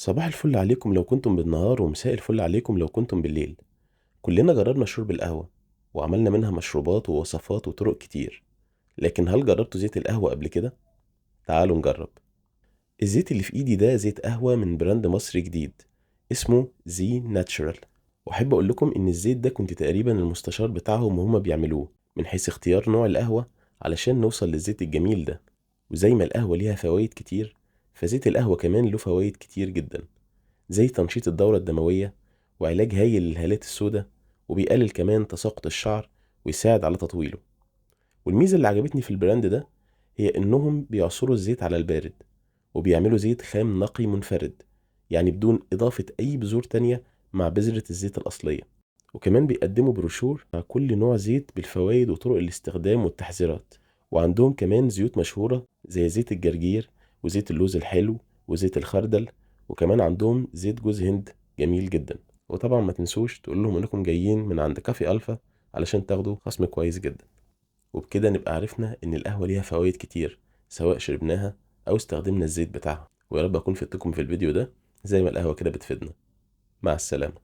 صباح الفل عليكم لو كنتم بالنهار ومساء الفل عليكم لو كنتم بالليل. كلنا جربنا شرب القهوة وعملنا منها مشروبات ووصفات وطرق كتير. لكن هل جربتوا زيت القهوة قبل كده؟ تعالوا نجرب. الزيت اللي في ايدي ده زيت قهوة من براند مصري جديد اسمه زي ناتشورال. واحب اقول لكم ان الزيت ده كنت تقريبا المستشار بتاعهم وهما بيعملوه من حيث اختيار نوع القهوة علشان نوصل للزيت الجميل ده. وزي ما القهوة ليها فوائد كتير، فزيت القهوة كمان له فوائد كتير جدا، زي تنشيط الدورة الدموية وعلاج هايل للهالات السوداء، وبيقلل كمان تساقط الشعر ويساعد على تطويله. والميزة اللي عجبتني في البراند ده هي إنهم بيعصروا الزيت على البارد وبيعملوا زيت خام نقي منفرد، يعني بدون إضافة أي بذور تانية مع بذرة الزيت الأصلية. وكمان بيقدموا بروشور مع كل نوع زيت بالفوائد وطرق الاستخدام والتحذيرات. وعندهم كمان زيوت مشهورة زي زيت الجرجير وزيت اللوز الحلو وزيت الخردل، وكمان عندهم زيت جوز هند جميل جدا. وطبعا ما تنسوش تقول لهم انكم جايين من عند كافي الفا علشان تاخدوا خصم كويس جدا. وبكده نبقى عرفنا ان القهوة ليها فوائد كتير سواء شربناها او استخدمنا الزيت بتاعها. ويا رب اكون فدتكم في الفيديو ده زي ما القهوة كده بتفيدنا. مع السلامة.